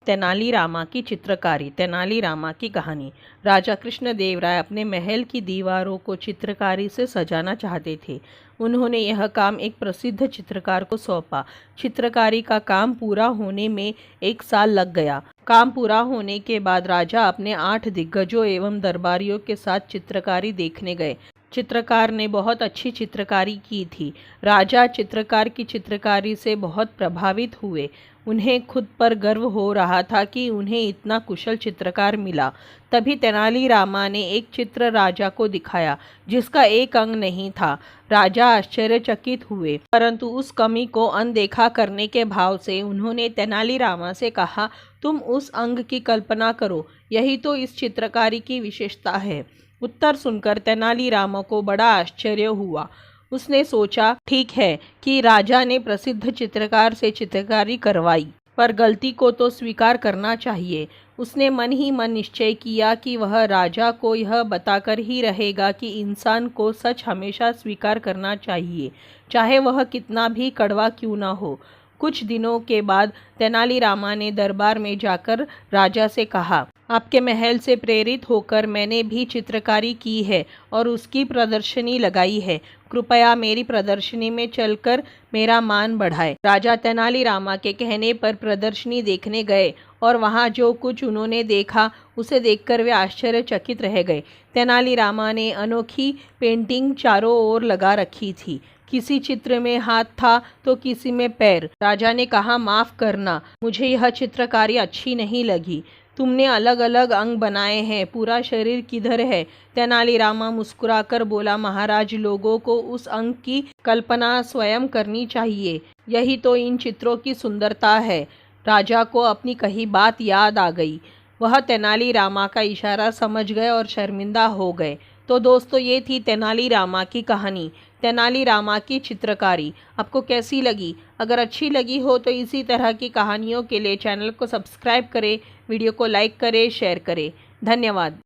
तेनालीरामा की चित्रकारी। तेनालीरामा की कहानी। राजा कृष्णदेव राय अपने महल की दीवारों को चित्रकारी से सजाना चाहते थे। उन्होंने यह काम एक प्रसिद्ध चित्रकार को सौंपा। चित्रकारी का काम पूरा होने में 1 साल लग गया। काम पूरा होने के बाद राजा अपने 8 दिग्गजों एवं दरबारियों के साथ चित्रकारी देखने गए। चित्रकार ने बहुत अच्छी चित्रकारी की थी। राजा चित्रकार की चित्रकारी से बहुत प्रभावित हुए। उन्हें खुद पर गर्व हो रहा था कि उन्हें इतना कुशल चित्रकार मिला। तभी तेनालीरामा ने एक चित्र राजा को दिखाया जिसका एक अंग नहीं था। राजा आश्चर्यचकित हुए, परंतु उस कमी को अनदेखा करने के भाव से उन्होंने तेनालीरामा से कहा, तुम उस अंग की कल्पना करो, यही तो इस चित्रकारी की विशेषता है। उत्तर सुनकर तेनालीरामा को बड़ा आश्चर्य हुआ। उसने सोचा, ठीक है कि राजा ने प्रसिद्ध चित्रकार से चित्रकारी करवाई, पर गलती को तो स्वीकार करना चाहिए। उसने मन ही मन निश्चय किया कि वह राजा को यह बताकर ही रहेगा कि इंसान को सच हमेशा स्वीकार करना चाहिए, चाहे वह कितना भी कड़वा क्यों न हो। कुछ दिनों के बाद तेनालीरामा ने दरबार में जाकर राजा से कहा, आपके महल से प्रेरित होकर मैंने भी चित्रकारी की है और उसकी प्रदर्शनी लगाई है। कृपया मेरी प्रदर्शनी में चलकर मेरा मान बढ़ाए। राजा तेनालीरामा के कहने पर प्रदर्शनी देखने गए और वहां जो कुछ उन्होंने देखा उसे देखकर वे आश्चर्यचकित रह गए। तेनालीरामा ने अनोखी पेंटिंग चारों ओर लगा रखी थी। किसी चित्र में हाथ था तो किसी में पैर। राजा ने कहा, माफ करना, मुझे यह चित्रकारी अच्छी नहीं लगी। तुमने अलग अलग अंग बनाए हैं, पूरा शरीर किधर है? तेनालीरामा मुस्कुराकर बोला, महाराज, लोगों को उस अंग की कल्पना स्वयं करनी चाहिए, यही तो इन चित्रों की सुंदरता है। राजा को अपनी कही बात याद आ गई। वह तेनालीरामा का इशारा समझ गए और शर्मिंदा हो गए। तो दोस्तों, ये थी तेनालीरामा की कहानी, तेनालीरामा की चित्रकारी। आपको कैसी लगी? अगर अच्छी लगी हो तो इसी तरह की कहानियों के लिए चैनल को सब्सक्राइब करें, वीडियो को लाइक करें, शेयर करें। धन्यवाद।